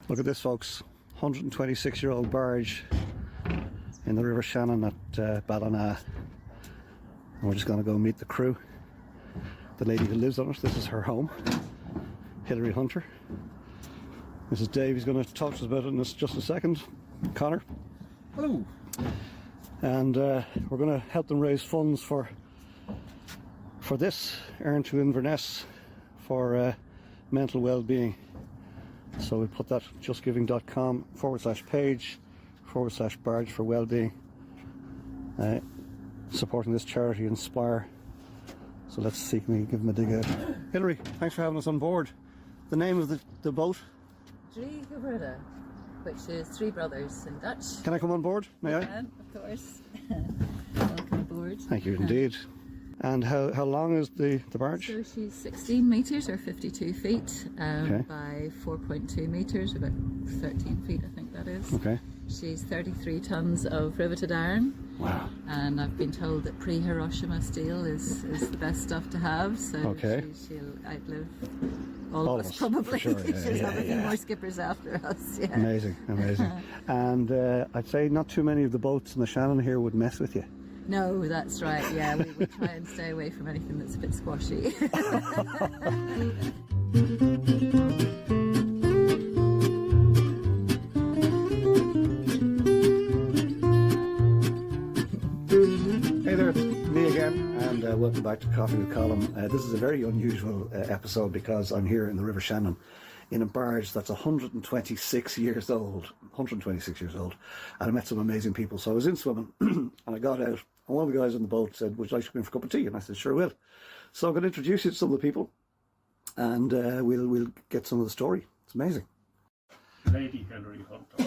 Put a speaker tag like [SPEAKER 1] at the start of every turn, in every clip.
[SPEAKER 1] Look at this, folks. 126-year-old barge in the River Shannon at Ballina. And we're just going to go meet the crew. The lady who lives on it. This is her home, Hilary Hunter. Mrs. Dave is going to talk to us about it in just a second. Connor.
[SPEAKER 2] Hello.
[SPEAKER 1] And we're going to help them raise funds for this, Erne to Inverness, for mental well-being. So we put that justgiving.com/page/barge for well-being, supporting this charity Inspire. So let's see, can we give them a dig out? Hilary, thanks for having us on board. The name of the boat?
[SPEAKER 3] Drie, which is Three Brothers in Dutch.
[SPEAKER 1] Can I come on board? May I?
[SPEAKER 3] Can, of course. Welcome aboard.
[SPEAKER 1] Thank you indeed. And how long is the barge?
[SPEAKER 3] So she's 16 metres or 52 feet by 4.2 metres, about 13 feet I think that is.
[SPEAKER 1] Okay.
[SPEAKER 3] She's 33 tonnes of riveted iron.
[SPEAKER 1] Wow.
[SPEAKER 3] And I've been told that pre-Hiroshima steel is the best stuff to have, so she'll outlive all of us probably.
[SPEAKER 1] Sure,
[SPEAKER 3] She'll have a few more skippers after us. Yeah.
[SPEAKER 1] Amazing. And I'd say not too many of the boats in the Shannon here would mess with you.
[SPEAKER 3] No, that's right, yeah, we try and stay away from anything that's a bit squashy.
[SPEAKER 1] Hey there, it's me again, and welcome back to Coffee with Colin. This is a very unusual episode because I'm here in the River Shannon in a barge that's 126 years old. And I met some amazing people. So I was in swimming and I got out, and one of the guys on the boat said, "Would you like to come in for a cup of tea?" And I said, "Sure will." So I'm going to introduce you to some of the people, and we'll get some of the story. It's amazing.
[SPEAKER 2] Lady Hilary Hunter.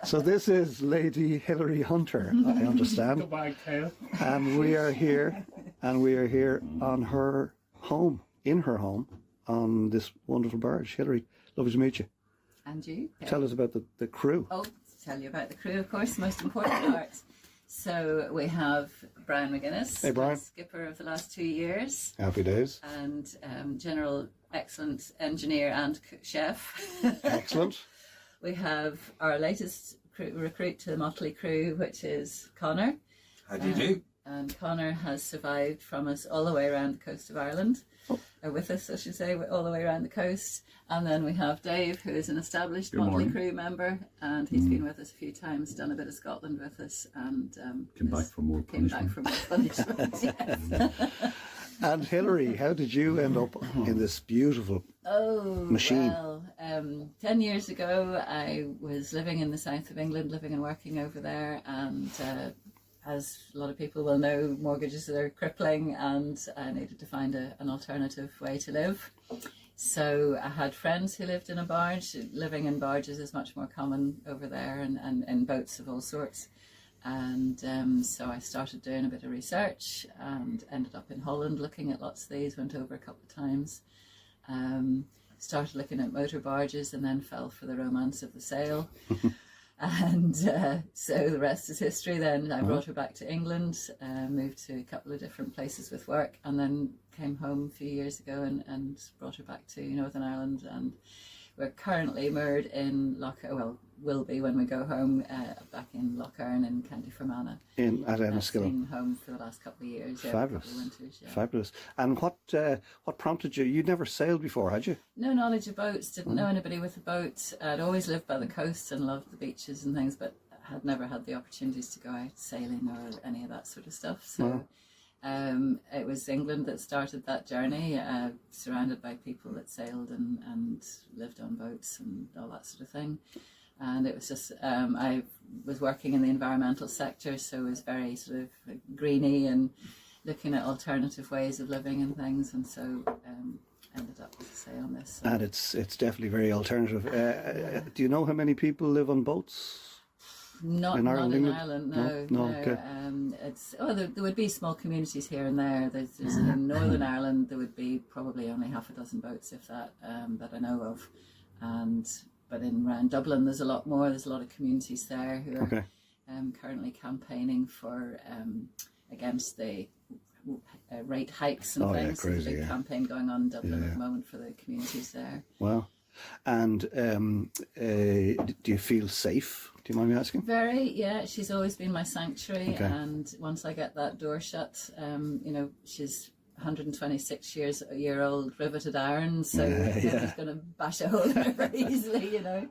[SPEAKER 1] So this is Lady Hilary Hunter, I understand.
[SPEAKER 2] Goodbye, Kyle.
[SPEAKER 1] And we are here on her home, in her home, on this wonderful barge. Hilary, lovely to meet you.
[SPEAKER 3] And you?
[SPEAKER 1] Tell us about the crew.
[SPEAKER 3] Oh, to tell you about the crew, of course, the most important part. So we have Brian McGuinness,
[SPEAKER 1] Hey, Brian.
[SPEAKER 3] skipper of the last 2 years.
[SPEAKER 1] Happy days.
[SPEAKER 3] And general excellent engineer and chef.
[SPEAKER 1] Excellent.
[SPEAKER 3] We have our latest recruit to the Motley crew, which is Connor.
[SPEAKER 4] How do you do?
[SPEAKER 3] And Connor has survived from us all the way around the coast of Ireland, with us, I should say, all the way around the coast. And then we have Dave, who is an established Motley crew member, and he's been with us a few times, done a bit of Scotland with us, and
[SPEAKER 4] came back for more punishment.
[SPEAKER 3] Yes.
[SPEAKER 1] And Hilary, how did you end up in this beautiful machine?
[SPEAKER 3] Well, 10 years ago, I was living in the south of England, living and working over there, and as a lot of people will know, mortgages are crippling, and I needed to find an alternative way to live. So I had friends who lived in a barge. Living in barges is much more common over there, and boats of all sorts. And so I started doing a bit of research and ended up in Holland looking at lots of these, went over a couple of times. Started looking at motor barges and then fell for the romance of the sail. And so the rest is history. Then I brought her back to England, moved to a couple of different places with work, and then came home a few years ago and brought her back to Northern Ireland. And we're currently moored in will be when we go home, back in Erne in County Fermanagh.
[SPEAKER 1] At Enniskillen.
[SPEAKER 3] Been home for the last couple of years.
[SPEAKER 1] Fabulous.
[SPEAKER 3] Winters, yeah.
[SPEAKER 1] Fabulous. And what prompted you? You'd never sailed before, had you?
[SPEAKER 3] No knowledge of boats, didn't know anybody with a boat. I'd always lived by the coast and loved the beaches and things, but had never had the opportunities to go out sailing or any of that sort of stuff. So it was England that started that journey, surrounded by people that sailed and lived on boats and all that sort of thing. And it was just, I was working in the environmental sector, so it was very sort of greeny and looking at alternative ways of living and things, and so ended up, as I say, on this. So.
[SPEAKER 1] And it's definitely very alternative. Do you know how many people live on boats?
[SPEAKER 3] Not in Ireland, no.
[SPEAKER 1] Okay.
[SPEAKER 3] There would be small communities here and there. There's in Northern Ireland, there would be probably only half a dozen boats, if that, that I know of. But around Dublin, there's a lot more. There's a lot of communities there who are currently campaigning for against the rate hikes and things.
[SPEAKER 1] Yeah, crazy,
[SPEAKER 3] There's a big campaign going on in Dublin at the moment for the communities there.
[SPEAKER 1] Wow. And do you feel safe? Do you mind me asking?
[SPEAKER 3] Very, yeah. She's always been my sanctuary,
[SPEAKER 1] Okay.
[SPEAKER 3] and once I get that door shut, you know, she's 126 year old riveted iron, so nobody's going to bash a hole in her very easily, you know.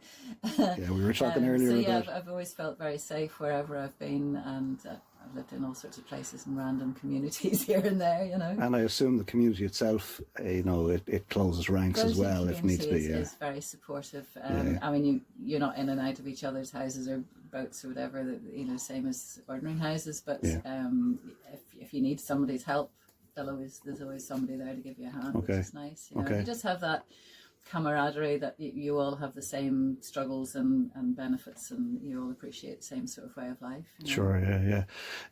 [SPEAKER 1] Yeah, we were talking earlier
[SPEAKER 3] so yeah,
[SPEAKER 1] about...
[SPEAKER 3] I've always felt very safe wherever I've been, and I've lived in all sorts of places and random communities here and there, you know.
[SPEAKER 1] And I assume the community itself, you know, it closes ranks as well if needs be.
[SPEAKER 3] Is very supportive. I mean, you're not in and out of each other's houses or boats or whatever, you know, same as ordinary houses. But if you need somebody's help, there's always somebody there to give you a hand, which is nice. You know, you just have that camaraderie that you all have the same struggles and benefits, and you all appreciate the same sort of way of life. You know?
[SPEAKER 1] Sure,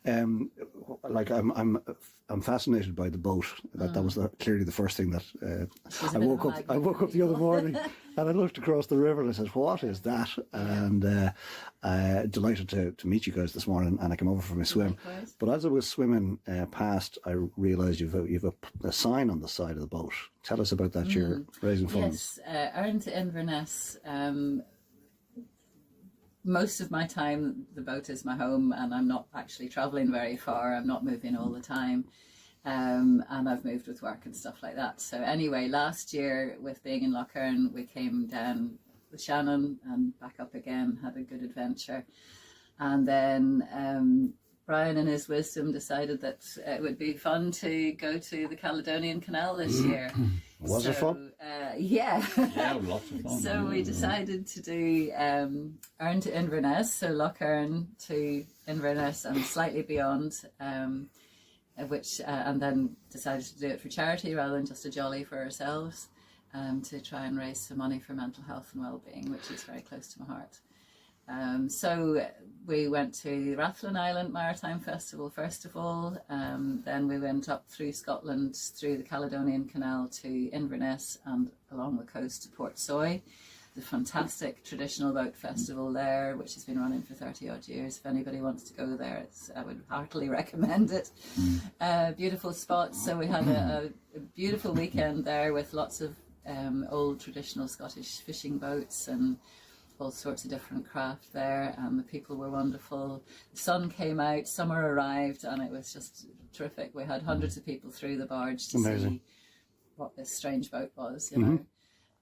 [SPEAKER 1] yeah. Like I'm fascinated by the boat. That was clearly the first thing that I woke up the other morning and I looked across the river and I said, "What is that?" And delighted to meet you guys this morning. And I came over for my swim.
[SPEAKER 3] Likewise.
[SPEAKER 1] But as I was swimming past, I realised you've a sign on the side of the boat. Tell us about that. You're raising funds.
[SPEAKER 3] Yes, Erne to Inverness. Most of my time, the boat is my home, and I'm not actually travelling very far. I'm not moving all the time, and I've moved with work and stuff like that. So anyway, last year, with being in Lough Erne, we came down the Shannon and back up again, had a good adventure. And then Brian in his wisdom decided that it would be fun to go to the Caledonian Canal this year.
[SPEAKER 1] Was it fun?
[SPEAKER 3] Yeah.
[SPEAKER 4] Yeah, lots of fun.
[SPEAKER 3] So we decided to do Erne to Inverness, so Lough Erne to Inverness and slightly beyond, which and then decided to do it for charity rather than just a jolly for ourselves, to try and raise some money for mental health and well-being, which is very close to my heart. So we went to Rathlin Island Maritime Festival first of all, then we went up through Scotland through the Caledonian Canal to Inverness and along the coast to Port Soy. The fantastic traditional boat festival there, which has been running for 30 odd years. If anybody wants to go there, I would heartily recommend it. Beautiful spots. So we had a beautiful weekend there with lots of old traditional Scottish fishing boats and all sorts of different craft there, and the people were wonderful. The sun came out, summer arrived, and it was just terrific. We had hundreds of people through the barge to see what this strange boat was, you know,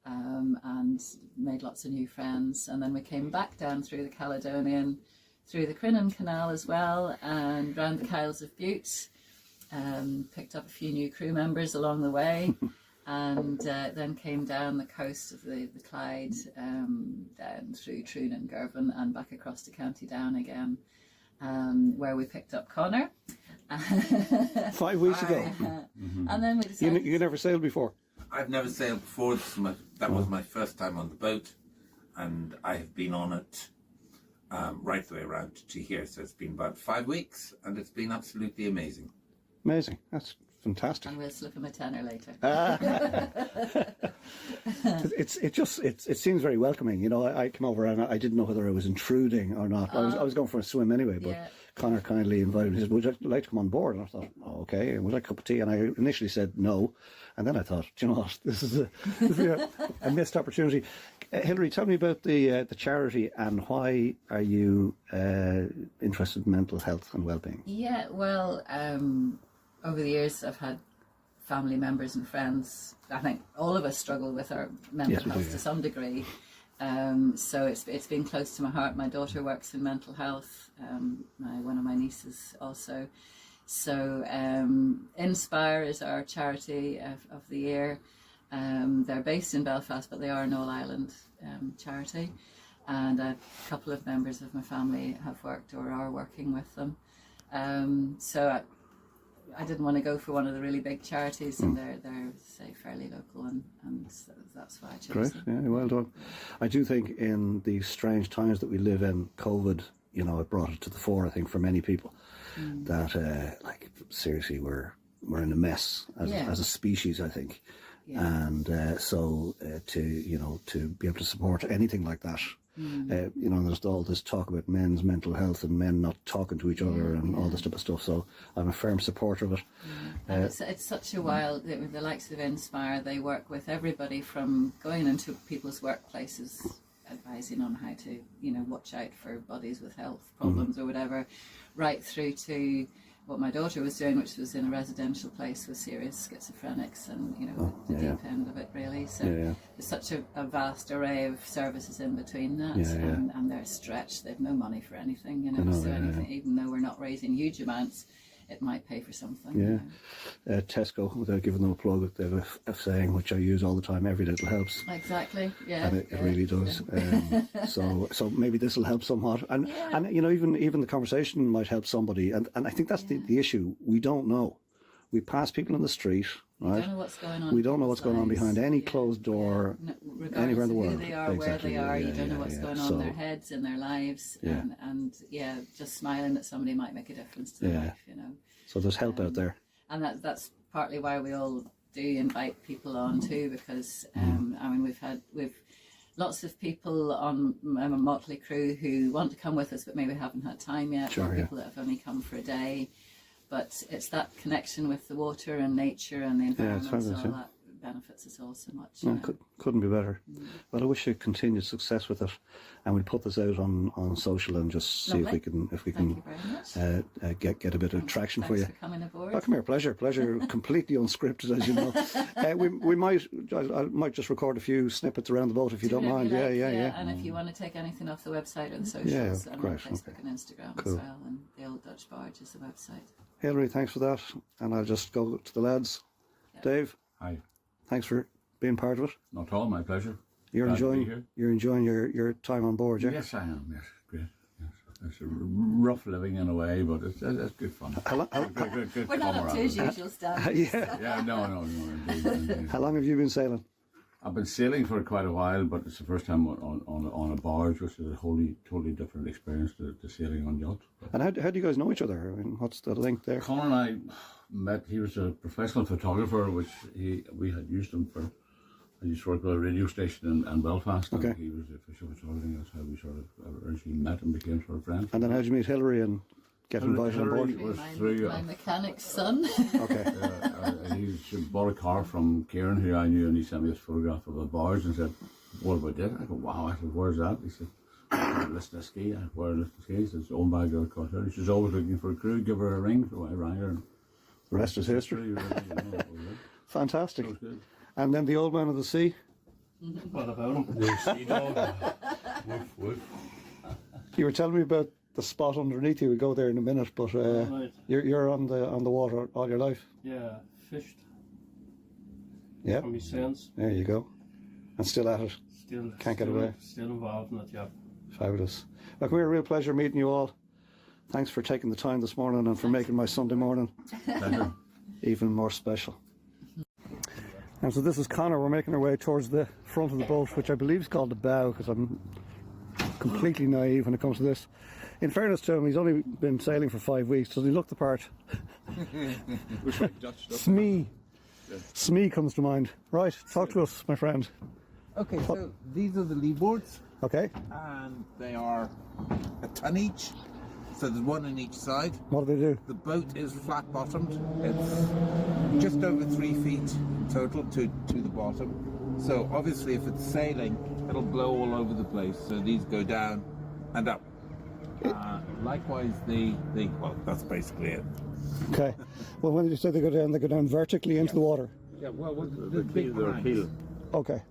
[SPEAKER 3] and made lots of new friends. And then we came back down through the Caledonian, through the Crinan Canal as well, and round the Kyles of Bute. Picked up a few new crew members along the way. And then came down the coast of the Clyde, down through Troon and Girvan and back across to County Down again, where we picked up Connor.
[SPEAKER 1] 5 weeks ago.
[SPEAKER 3] And then we decided...
[SPEAKER 1] You never sailed before?
[SPEAKER 5] I've never sailed before. That was my first time on the boat, and I have been on it right the way around to here. So it's been about 5 weeks, and it's been absolutely amazing.
[SPEAKER 1] Amazing. That's fantastic.
[SPEAKER 3] And we'll slip him a tenner later.
[SPEAKER 1] It seems very welcoming. You know, I came over and I didn't know whether I was intruding or not. I was going for a swim anyway, but Connor kindly invited me. He said, "Would you like to come on board?" And I thought, "Oh, okay, and would you like a cup of tea?" And I initially said no, and then I thought, "Do you know what? This is a missed opportunity." Hilary, tell me about the charity and why are you interested in mental health and well-being?
[SPEAKER 3] Yeah, well, over the years I've had family members and friends. I think all of us struggle with our mental health to some degree. So it's been close to my heart. My daughter works in mental health. One of my nieces also. So Inspire is our charity of the year. They're based in Belfast, but they are an all-island charity. And a couple of members of my family have worked or are working with them. So I didn't want to go for one of the really big charities, and they're say fairly local, and that's why I chose
[SPEAKER 1] Great,
[SPEAKER 3] them.
[SPEAKER 1] yeah, well done. I do think in these strange times that we live in, COVID, you know, it brought it to the fore. I think for many people that like seriously we're in a mess as a species. I think and so to be able to support anything like that. There's all this talk about men's mental health and men not talking to each other and all this type of stuff. So I'm a firm supporter of it.
[SPEAKER 3] And it's such a while. The likes of Inspire, they work with everybody from going into people's workplaces, advising on how to, watch out for bodies with health problems or whatever, right through to what my daughter was doing, which was in a residential place with serious schizophrenics and, the deep end of it, really. So there's such a vast array of services in between that, and they're stretched. They've no money for anything, anything, even though we're not raising huge amounts, it might pay for something.
[SPEAKER 1] Tesco, without giving them a plug, they have a saying which I use all the time: every little helps.
[SPEAKER 3] Exactly. Yeah.
[SPEAKER 1] And it really does. So maybe this will help somewhat, and even the conversation might help somebody. And I think that's the issue. We don't know. We pass people in the street, right?
[SPEAKER 3] We don't know what's going on.
[SPEAKER 1] We don't know what's going on behind any closed door anywhere in the world.
[SPEAKER 3] Who they are,
[SPEAKER 1] exactly.
[SPEAKER 3] where they are, you don't know what's going on in their heads, in their lives, and just smiling at somebody might make a difference to their life,
[SPEAKER 1] So there's help out there,
[SPEAKER 3] and that's partly why we all do invite people on too, because we've lots of people on a Motley crew who want to come with us, but maybe haven't had time yet. People that have only come for a day. But it's that connection with the water and nature and the environment, so that benefits us all so much.
[SPEAKER 1] Couldn't be better. Well, I wish you continued success with it, and we'll put this out on social and just see if we can get a bit of traction for you.
[SPEAKER 3] Thanks for coming aboard.
[SPEAKER 1] Oh, come here, pleasure, completely unscripted, as you know. I might just record a few snippets around the boat if you don't mind. Yeah.
[SPEAKER 3] And if you want to take anything off the website or the socials, and
[SPEAKER 1] great.
[SPEAKER 3] Facebook and Instagram as well, and the Old Dutch Barge is the website.
[SPEAKER 1] Hilary, thanks for that, and I'll just go to the lads. Dave,
[SPEAKER 4] Hi.
[SPEAKER 1] thanks for being part of it.
[SPEAKER 4] Not at all, my pleasure.
[SPEAKER 1] You're
[SPEAKER 4] Glad to be
[SPEAKER 1] enjoying
[SPEAKER 4] here.
[SPEAKER 1] your time on board, yeah?
[SPEAKER 4] Yes, I am. Yes, great. Yes. It's a rough living in a way, but it's good fun. Good
[SPEAKER 3] We're not up to his usual standards.
[SPEAKER 4] Yeah, no, indeed.
[SPEAKER 1] How long have you been sailing?
[SPEAKER 4] I've been sailing for quite a while, but it's the first time on a barge, which is a totally different experience to sailing on yacht.
[SPEAKER 1] And how do you guys know each other? I mean, what's the link there?
[SPEAKER 4] Colin and I met. He was a professional photographer, which we had used him for. I used to work with a radio station in Belfast, and he was the official photographer. That's how we sort of originally met and became sort of friends.
[SPEAKER 1] And then how did you meet Hilary and get invited on board?
[SPEAKER 4] Was through
[SPEAKER 3] my mechanic's son.
[SPEAKER 1] Okay.
[SPEAKER 4] He bought a car from Kieran, who I knew, and he sent me this photograph of a barge and said, "What about this?" I go, "Wow." I said, "Where's that?" He said, "Lisnaski." Where Lisnaski? He says, "It's owned by a girl called Hilary. She's always looking for a crew. Give her a ring." So I rang her. And
[SPEAKER 1] the rest is history. Fantastic.
[SPEAKER 4] Good.
[SPEAKER 1] And then the old man of the sea.
[SPEAKER 2] What about him? The sea dog. Woof.
[SPEAKER 1] You were telling me about the spot underneath you. We'll go there in a minute, but
[SPEAKER 2] Right.
[SPEAKER 1] you're on the water all your life.
[SPEAKER 2] Yeah, fished.
[SPEAKER 1] Yeah.
[SPEAKER 2] From his sense.
[SPEAKER 1] There you go. And still at it. Can't get away.
[SPEAKER 2] Still involved in it, yeah.
[SPEAKER 1] Fabulous. Look, we're a real pleasure meeting you all. Thanks for taking the time this morning and for making my Sunday morning even more special. And so this is Connor. We're making our way towards the front of the boat, which I believe is called the bow, because I'm completely naive when it comes to this. In fairness to him, he's only been sailing for 5 weeks. Does he look the part? Smee. Smee comes to mind. Right, talk to us, my friend.
[SPEAKER 5] Okay, so these are the lee boards,
[SPEAKER 1] Okay.
[SPEAKER 5] and they are a ton each. So there's one on each side.
[SPEAKER 1] What do they do?
[SPEAKER 5] The boat is flat bottomed. It's just over 3 feet total to the bottom. So obviously if it's sailing, it'll blow all over the place. So these go down and up. Likewise, well, that's basically it.
[SPEAKER 1] Okay. Well, when did you say they go down? They go down vertically into the water.
[SPEAKER 5] Yeah, well, the big cranks.
[SPEAKER 1] Okay.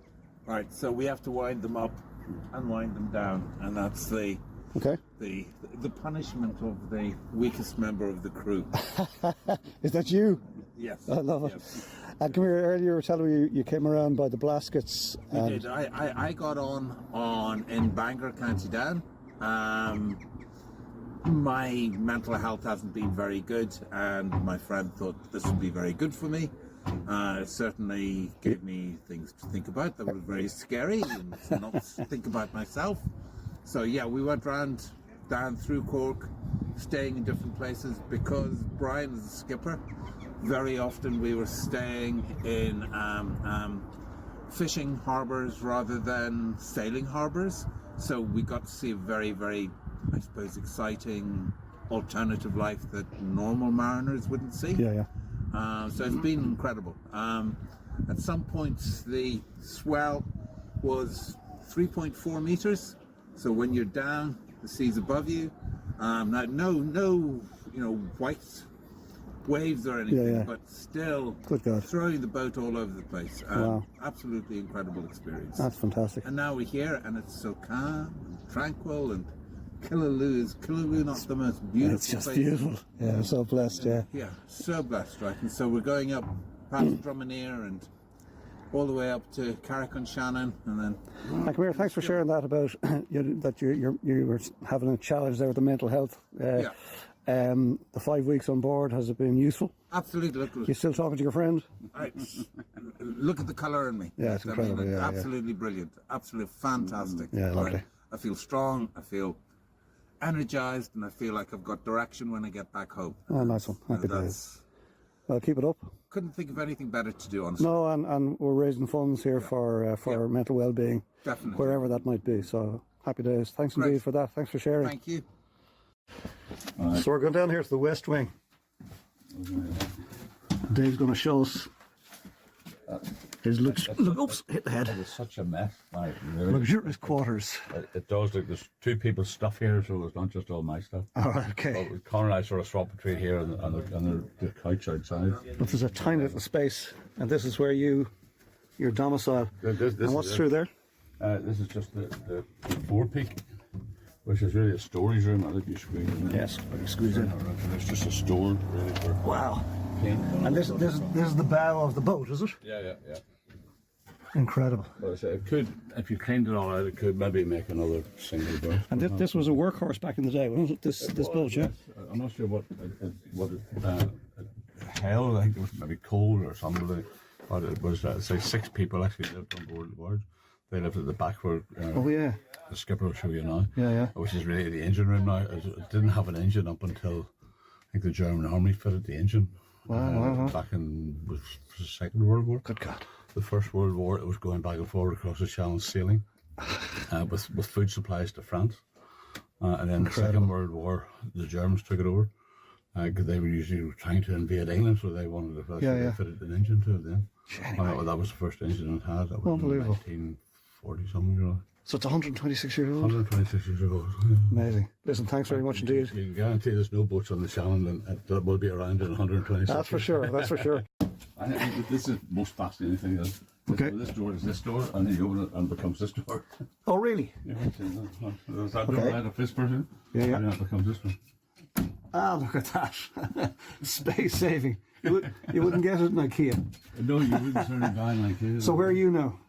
[SPEAKER 5] Right, so we have to wind them up and wind them down, and that's the punishment of the weakest member of the crew.
[SPEAKER 1] Is that you?
[SPEAKER 5] Yes.
[SPEAKER 1] I love it.
[SPEAKER 5] Yes.
[SPEAKER 1] And come here, earlier you were telling me you came around by the Blaskets.
[SPEAKER 5] We did. I got on in Bangor, County Down. My mental health hasn't been very good, and my friend thought this would be very good for me. It certainly gave me things to think about that were very scary and to not think about myself. So yeah, we went round down through Cork, staying in different places because Brian is the skipper very often we were staying in fishing harbours rather than sailing harbours. So we got to see a very, very, I suppose, exciting alternative life that normal mariners wouldn't see.
[SPEAKER 1] Yeah.
[SPEAKER 5] So it's been incredible. At some points the swell was 3.4 meters. So when you're down, the sea's above you. Now, no, white waves or anything,
[SPEAKER 1] Yeah.
[SPEAKER 5] but still
[SPEAKER 1] Good God.
[SPEAKER 5] throwing the boat all over the place.
[SPEAKER 1] Wow.
[SPEAKER 5] Absolutely incredible experience.
[SPEAKER 1] That's fantastic.
[SPEAKER 5] And now we're here, and it's so calm and tranquil, and Killaloo not the most beautiful
[SPEAKER 1] It's just
[SPEAKER 5] place?
[SPEAKER 1] beautiful. Yeah, I'm so blessed, yeah.
[SPEAKER 5] Yeah, so blessed, right? And so we're going up past Drumineer and all the way up to Carrick-on-Shannon, and then
[SPEAKER 1] And come here, thanks for sharing that about that you were having a challenge there with the mental health.
[SPEAKER 5] yeah,
[SPEAKER 1] The 5 weeks on board, has it been useful?
[SPEAKER 5] absolutely.
[SPEAKER 1] You still talking to your friend?
[SPEAKER 5] Look at the colour in me.
[SPEAKER 1] Yeah, it's incredible, yeah,
[SPEAKER 5] absolutely brilliant, absolutely fantastic.
[SPEAKER 1] Yeah, lovely.
[SPEAKER 5] Right? I feel strong. I feel energised, and I feel like I've got direction when I get back home.
[SPEAKER 1] Oh, nice one. Happy days. Well, keep it up.
[SPEAKER 5] Couldn't think of anything better to do, honestly.
[SPEAKER 1] No, and we're raising funds here for mental well-being,
[SPEAKER 5] Definitely.
[SPEAKER 1] wherever that might be. So happy days. Thanks
[SPEAKER 5] Great.
[SPEAKER 1] indeed for that. Thanks for sharing.
[SPEAKER 5] Thank you.
[SPEAKER 1] So we're going down here to the West Wing. Dave's going to show us his oops, hit the head.
[SPEAKER 4] It's such a mess. Like, really.
[SPEAKER 1] Luxurious quarters.
[SPEAKER 4] It does look, there's two people's stuff here, so it's not just all my stuff.
[SPEAKER 1] All right, okay.
[SPEAKER 4] Well, Connor and I sort of swap between here and the couch outside.
[SPEAKER 1] But there's a tiny little space, and this is where your domicile.
[SPEAKER 4] This
[SPEAKER 1] And what's
[SPEAKER 4] is
[SPEAKER 1] through there?
[SPEAKER 4] This is just the forepeak, which is really a storage room. I think you squeeze in.
[SPEAKER 1] Yes, squeeze in.
[SPEAKER 4] It's just a store really for
[SPEAKER 1] Wow.
[SPEAKER 4] paint.
[SPEAKER 1] And this is the bow of the boat, is it?
[SPEAKER 4] Yeah.
[SPEAKER 1] Incredible.
[SPEAKER 4] But I say it could, if you cleaned it all out, it could maybe make another single berth.
[SPEAKER 1] And this was a workhorse back in the day, wasn't it? This boat, yeah.
[SPEAKER 4] I'm not sure what it held. I think it was maybe coal or something. But it was say 6 people actually lived on board the barge. They lived at the back where
[SPEAKER 1] Oh yeah.
[SPEAKER 4] the skipper will show you now.
[SPEAKER 1] Yeah.
[SPEAKER 4] Which is really the engine room now. It didn't have an engine up until I think the German army fitted the engine.
[SPEAKER 1] Wow.
[SPEAKER 4] Back in the Second World War.
[SPEAKER 1] Good God.
[SPEAKER 4] The First World War, it was going back and forward across the Channel sailing with food supplies to France. And then the Second World War, the Germans took it over. Because they were usually trying to invade England, so they wanted to they fitted an engine to it then. And that was the first engine it had. That was
[SPEAKER 1] Unbelievable.
[SPEAKER 4] in 1940 something.
[SPEAKER 1] So it's 126 years old.
[SPEAKER 4] 126 years ago.
[SPEAKER 1] Amazing. Listen, thanks very much indeed.
[SPEAKER 4] You can guarantee there's no boats on the Channel that will be around in 126
[SPEAKER 1] That's for sure. That's for sure.
[SPEAKER 4] I think this is the most fascinating thing.
[SPEAKER 1] Okay.
[SPEAKER 4] This door is this door, and then you open it and it becomes this door.
[SPEAKER 1] Oh really?
[SPEAKER 4] There's that door right up this person.
[SPEAKER 1] Yeah.
[SPEAKER 4] And then it becomes this one.
[SPEAKER 1] Ah, look at that. Space saving. You wouldn't get it in IKEA.
[SPEAKER 4] No, you wouldn't turn it down like this.
[SPEAKER 1] So where are you now?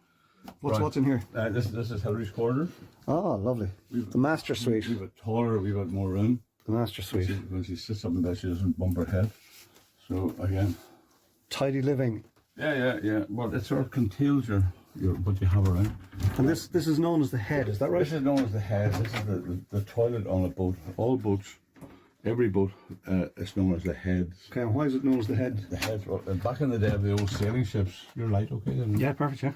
[SPEAKER 1] What's in here?
[SPEAKER 4] This is Hilary's corner.
[SPEAKER 1] Oh, lovely. The master suite.
[SPEAKER 4] We've got taller, we've got more room.
[SPEAKER 1] The master suite.
[SPEAKER 4] When she sits up in bed, she doesn't bump her head. So again,
[SPEAKER 1] Tidy living.
[SPEAKER 4] yeah. Well, it sort of contains your what you have around.
[SPEAKER 1] And this is known as the head, is that right?
[SPEAKER 4] This is known as the head. This is the toilet on a boat. All boats, every boat is known as the head.
[SPEAKER 1] Okay, and why is it known as the head?
[SPEAKER 4] The head. Well, back in the day of the old sailing ships, you're right, okay?
[SPEAKER 1] Yeah, perfect, yeah.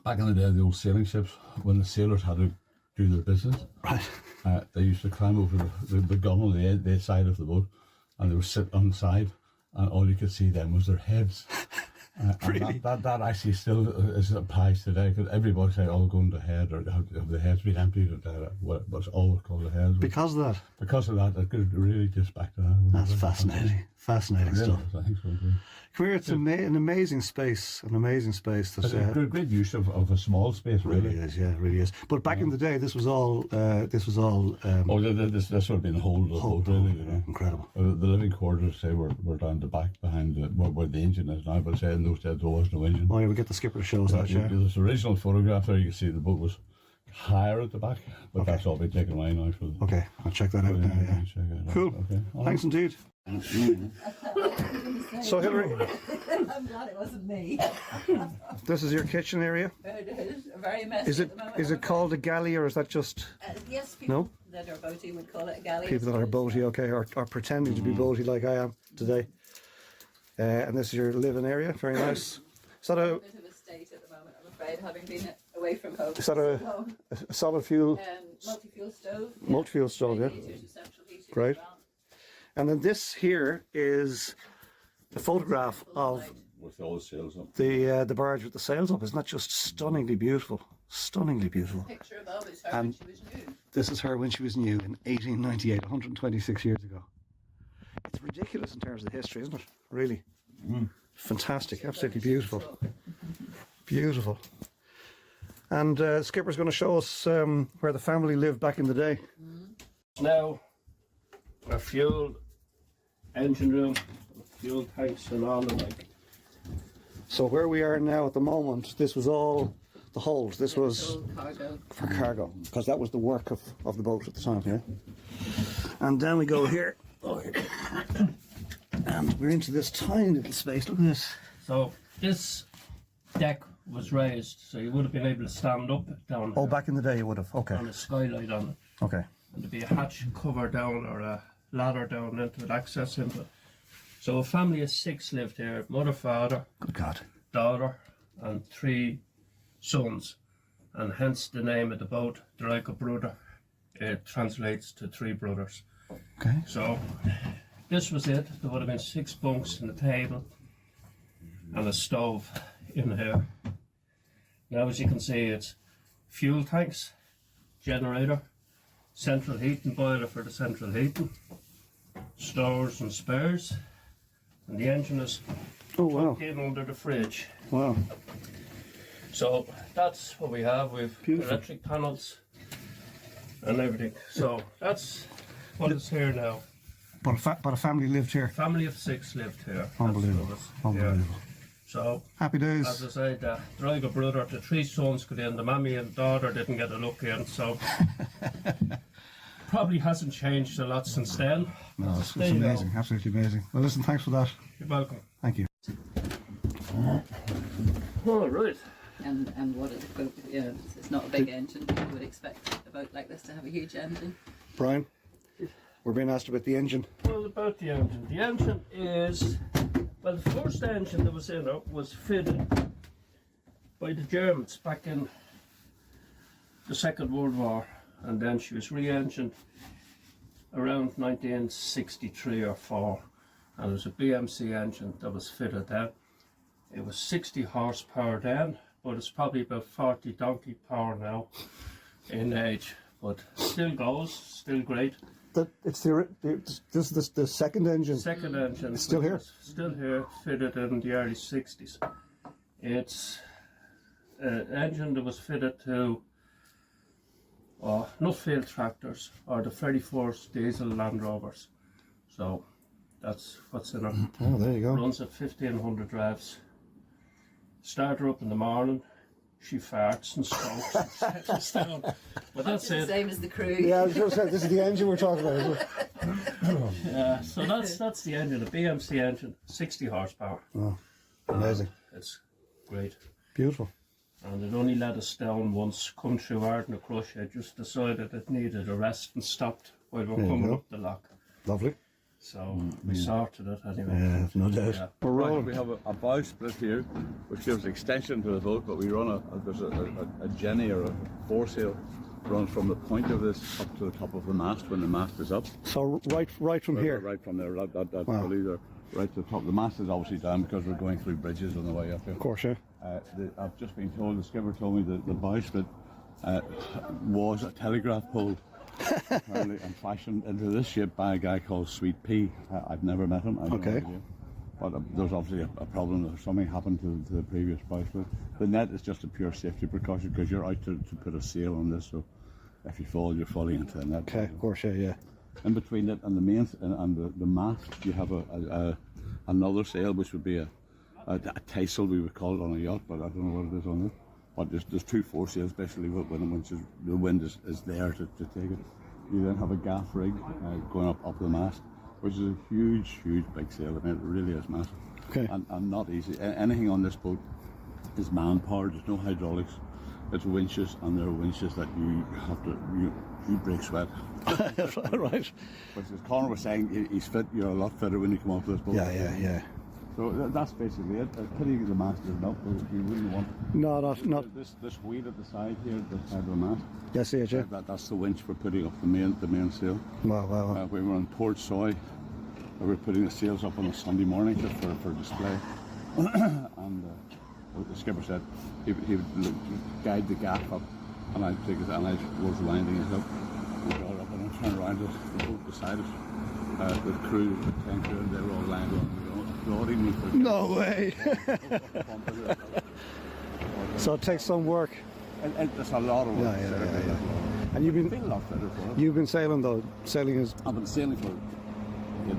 [SPEAKER 4] Back in the day of the old sailing ships, when the sailors had to do their business,
[SPEAKER 1] Right.
[SPEAKER 4] they used to climb over the gun on the side of the boat, and they would sit on the side, and all you could see then was their heads.
[SPEAKER 1] Really?
[SPEAKER 4] And that actually still applies today, because everybody say, "Oh, going to head," or "Have the heads been emptied?" But it's always called the heads.
[SPEAKER 1] Because of that.
[SPEAKER 4] Because of that, it could really just back to that.
[SPEAKER 1] That's fascinating. Fascinating
[SPEAKER 4] Really,
[SPEAKER 1] stuff.
[SPEAKER 4] I think so too.
[SPEAKER 1] Come here, it's an amazing space. An amazing space.
[SPEAKER 4] It's a great use of a small space,
[SPEAKER 1] really
[SPEAKER 4] really.
[SPEAKER 1] is, yeah, it really is. But back in the day, this was all.
[SPEAKER 4] This would have been the whole boat, really. You know.
[SPEAKER 1] Incredible.
[SPEAKER 4] The living quarters, say, were down the back behind where the engine is now, but say in those days there was no engine.
[SPEAKER 1] Oh, yeah, we get the skipper to show us that, yeah.
[SPEAKER 4] There's an original photograph there, you can see the boat was higher at the back, but that's all been taken away now.
[SPEAKER 1] Okay, I'll check that out now, yeah.
[SPEAKER 4] Check it out.
[SPEAKER 1] Cool.
[SPEAKER 4] Okay.
[SPEAKER 1] Thanks indeed. So, Hilary,
[SPEAKER 3] I'm glad it wasn't me.
[SPEAKER 1] this is your kitchen area.
[SPEAKER 3] It is very messy.
[SPEAKER 1] Is it called a galley, or is that just
[SPEAKER 3] Yes, people
[SPEAKER 1] No?
[SPEAKER 3] that are boaty would call it a galley.
[SPEAKER 1] people that are boaty, okay, or pretending to be boaty like I am today? And this is your living area. Very nice. Is that a
[SPEAKER 3] Bit of a state at the moment, I'm afraid, having been away from home.
[SPEAKER 1] is that a solid fuel
[SPEAKER 3] Multi-fuel stove.
[SPEAKER 1] multi-fuel stove? Yeah.
[SPEAKER 3] Radiators with central heating as
[SPEAKER 1] Great.
[SPEAKER 3] well.
[SPEAKER 1] And then this here is a photograph of
[SPEAKER 4] With all the sails up.
[SPEAKER 1] the barge with the sails up. Isn't that just stunningly beautiful? Stunningly beautiful.
[SPEAKER 3] Picture above is her when she was new.
[SPEAKER 1] This is her when she was new in 1898, 126 years ago. It's ridiculous in terms of the history, isn't it? Really. Fantastic. Absolutely beautiful. Beautiful. And Skipper's going to show us where the family lived back in the day.
[SPEAKER 2] Now, our fuel, engine room, fuel tanks and all the like.
[SPEAKER 1] So where we are now at the moment, this was all the hold. This was
[SPEAKER 3] All cargo.
[SPEAKER 1] for cargo, because that was the work of the boat at the time, yeah? And then we go here. Oh, here. And we're into this tiny little space. Look at this.
[SPEAKER 2] So this deck was raised, so you would have been able to stand up down
[SPEAKER 1] Oh,
[SPEAKER 2] here
[SPEAKER 1] back in the day you would have. Okay.
[SPEAKER 2] on a skylight on it.
[SPEAKER 1] Okay.
[SPEAKER 2] And there'd be a hatch cover down or a ladder down into it, access into it. So a family of 6 lived here, mother, father,
[SPEAKER 1] Good God.
[SPEAKER 2] daughter and 3 sons. And hence the name of the boat, Drie Gerbroeders. It translates to 3 brothers.
[SPEAKER 1] Okay.
[SPEAKER 2] So this was it. There would have been 6 bunks and a table and a stove in here. Now as you can see, it's fuel tanks, generator, central heating boiler for the central heating, stores and spares, and the engine is
[SPEAKER 1] Oh, wow.
[SPEAKER 2] in under the fridge.
[SPEAKER 1] Wow.
[SPEAKER 2] So that's what we have. We've
[SPEAKER 1] Beautiful.
[SPEAKER 2] electric panels and everything. So that's what is here now.
[SPEAKER 1] But a family lived here.
[SPEAKER 2] Family of 6 lived here. That's
[SPEAKER 1] Unbelievable.
[SPEAKER 2] what it is.
[SPEAKER 1] Unbelievable.
[SPEAKER 2] Yeah. So,
[SPEAKER 1] Happy
[SPEAKER 2] as
[SPEAKER 1] days.
[SPEAKER 2] I said, the Drie Gerbroeders, the 3 sons got in, the mammy and daughter didn't get a look in, so probably hasn't changed a lot since then.
[SPEAKER 1] No, it's
[SPEAKER 2] There you go.
[SPEAKER 1] amazing. Absolutely amazing. Well, listen, thanks for that.
[SPEAKER 2] You're welcome.
[SPEAKER 1] Thank you.
[SPEAKER 2] All right.
[SPEAKER 3] And what is it? You know, it's not a big engine. You would expect a boat like this to have a huge engine.
[SPEAKER 1] Brian, we're being asked about the engine.
[SPEAKER 2] Well, about the engine. The engine is, well, the first engine that was in it was fitted by the Germans back in the Second World War, and then she was re-engined around 1963 or 4, and it was a BMC engine that was fitted then. It was 60 horsepower then, but it's probably about 40 donkey power now in age, but still goes, still great.
[SPEAKER 1] It's the second engine.
[SPEAKER 2] Second engine.
[SPEAKER 1] It's still
[SPEAKER 2] which
[SPEAKER 1] here?
[SPEAKER 2] was Still here, fitted in the early 60s. It's an engine that was fitted to Nuffield tractors or the 34th diesel Land Rovers. So that's what's in it.
[SPEAKER 1] Oh, there you go.
[SPEAKER 2] Runs at 1500 revs. Start her up in the morning. She farts and smokes and settles down. But that's
[SPEAKER 3] The
[SPEAKER 2] it.
[SPEAKER 3] same as the crew.
[SPEAKER 1] Yeah, I was going to say, this is the engine we're talking about, isn't it?
[SPEAKER 2] Yeah, so that's the engine, a BMC engine, 60 horsepower.
[SPEAKER 1] Oh, amazing.
[SPEAKER 2] It's great.
[SPEAKER 1] Beautiful.
[SPEAKER 2] And it only let us down once, come through Erne Crush. I just decided it needed a rest and stopped while we were
[SPEAKER 1] There you
[SPEAKER 2] coming
[SPEAKER 1] go.
[SPEAKER 2] up the lock.
[SPEAKER 1] Lovely.
[SPEAKER 2] So we sorted it anyway.
[SPEAKER 1] Yeah, no doubt.
[SPEAKER 2] Yeah.
[SPEAKER 1] We're
[SPEAKER 4] Right,
[SPEAKER 1] rolling.
[SPEAKER 4] we have a bow split here, which gives extension to the boat, but we run there's a jenny or a foresail runs from the point of this up to the top of the mast when the mast is up.
[SPEAKER 1] So right from here.
[SPEAKER 4] Right from there, that
[SPEAKER 1] Wow.
[SPEAKER 4] pulley there, right to the top. The mast is obviously down because we're going through bridges on the way up here.
[SPEAKER 1] Of course, yeah.
[SPEAKER 4] I've just been told, the skipper told me that the bow split was a telegraph pole. Apparently, and fashioned into this shape by a guy called Sweet Pea. I've never met him. I don't
[SPEAKER 1] Okay.
[SPEAKER 4] know. But there's obviously a problem. There's something happened to the previous bow split. The net is just a pure safety precaution because you're out to put a sail on this, so if you fall, you're falling into the net.
[SPEAKER 1] Okay, of course, yeah.
[SPEAKER 4] In between it and the main and the mast, you have another sail, which would be a tassel, we would call it on a yacht, but I don't know what it is on it. But there's 2 foresails, especially when the wind is there to take it. You then have a gaff rig going up the mast, which is a huge big sail. I mean, it really is massive.
[SPEAKER 1] Okay.
[SPEAKER 4] And not easy. Anything on this boat is man-powered. There's no hydraulics. It's winches, and there are winches that you have to you break sweat.
[SPEAKER 1] Right.
[SPEAKER 4] But as Connor was saying, he's fit. You're a lot fitter when you come off this boat.
[SPEAKER 1] Yeah.
[SPEAKER 4] So that's basically it. Pity the mast isn't up, but you wouldn't want
[SPEAKER 1] No, not.
[SPEAKER 4] this wheel at the side here, the side of the mast.
[SPEAKER 1] Yes, yeah.
[SPEAKER 4] That's the winch for putting up the main sail.
[SPEAKER 1] Wow.
[SPEAKER 4] We were on Port Soy. We were putting the sails up on a Sunday morning just for display, and the skipper said he would guide the gaff up, and I'd take it, and I was winding it up. We got up and I turned around the boat beside us. The crew, the 10 crew, they were all lying on, applauding me for
[SPEAKER 1] No way. So it takes some work.
[SPEAKER 4] It's a lot of work.
[SPEAKER 1] Yeah. And
[SPEAKER 4] I feel a lot better for it.
[SPEAKER 1] you've been sailing though. Sailing is
[SPEAKER 4] I've been sailing for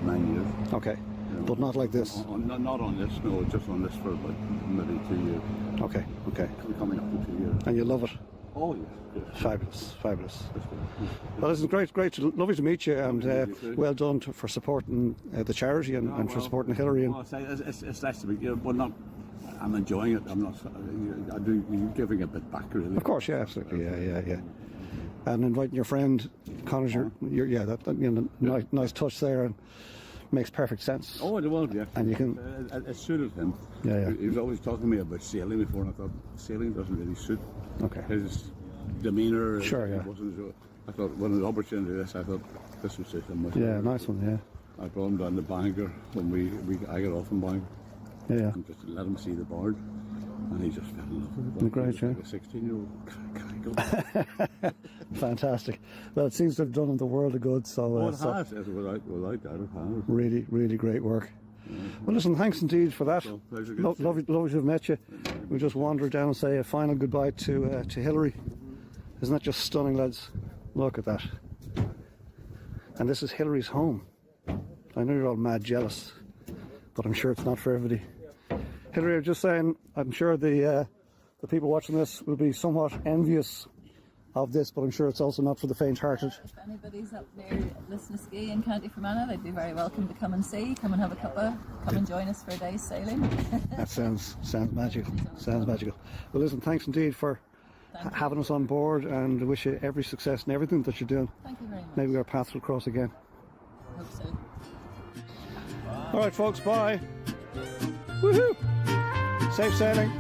[SPEAKER 4] 9 years.
[SPEAKER 1] okay,
[SPEAKER 4] You know,
[SPEAKER 1] but not like this.
[SPEAKER 4] Not on this, no, just on this for about maybe 2 years.
[SPEAKER 1] Okay.
[SPEAKER 4] We're coming up to 2 years.
[SPEAKER 1] And you love it.
[SPEAKER 4] Oh, yes.
[SPEAKER 1] Fabulous.
[SPEAKER 4] That's good.
[SPEAKER 1] Well, it's great, lovely to meet you, and
[SPEAKER 4] You too.
[SPEAKER 1] well done for supporting the charity and for supporting Hilary. And
[SPEAKER 4] It's nice to meet you. Well, not. I'm enjoying it. I'm not. I do. You're giving a bit back, really.
[SPEAKER 1] of course, yeah, absolutely, yeah. And inviting your friend Connor's, nice touch there, and makes perfect sense.
[SPEAKER 4] Oh, it was, yeah.
[SPEAKER 1] And you can.
[SPEAKER 4] It suited him.
[SPEAKER 1] Yeah.
[SPEAKER 4] He was always talking to me about sailing before, and I thought sailing doesn't really suit
[SPEAKER 1] Okay.
[SPEAKER 4] his demeanour.
[SPEAKER 1] Sure, yeah.
[SPEAKER 4] It wasn't so. I thought when the opportunity to this, I thought this would suit him.
[SPEAKER 1] Yeah, nice one. Yeah.
[SPEAKER 4] I brought him down to Bangor when I got off in Bangor,
[SPEAKER 1] Yeah.
[SPEAKER 4] and just let him see the Barge, and he just fell in love with it.
[SPEAKER 1] Great,
[SPEAKER 4] He was like a 16-year-old. Can I go?
[SPEAKER 1] Fantastic. Well, it seems to have done him the world of good. So,
[SPEAKER 4] Oh, it has. Without doubt, it has.
[SPEAKER 1] really, really great work. Well, listen, thanks indeed for that.
[SPEAKER 4] So, pleasure, good to see
[SPEAKER 1] Lovely to have met you. We'll just wander down and say a final goodbye to Hilary. Isn't that just stunning, lads? Look at that. And this is Hilary's home. I know you're all mad jealous, but I'm sure it's not for everybody. Hilary, I'm just saying, I'm sure the people watching this will be somewhat envious of this, but I'm sure it's also not for the faint-hearted.
[SPEAKER 3] If anybody's up near Lisnaskea in County Fermanagh, they'd be very welcome to come and see, come and have a cuppa, come and join us for a day's sailing.
[SPEAKER 1] That sounds magical. Sounds magical. Well, listen, thanks indeed for having us on board, and wish you every success in everything that you're doing.
[SPEAKER 3] Thank you very much.
[SPEAKER 1] Maybe our paths will cross again.
[SPEAKER 3] Hope so.
[SPEAKER 1] All right, folks, bye. Woohoo! Safe sailing.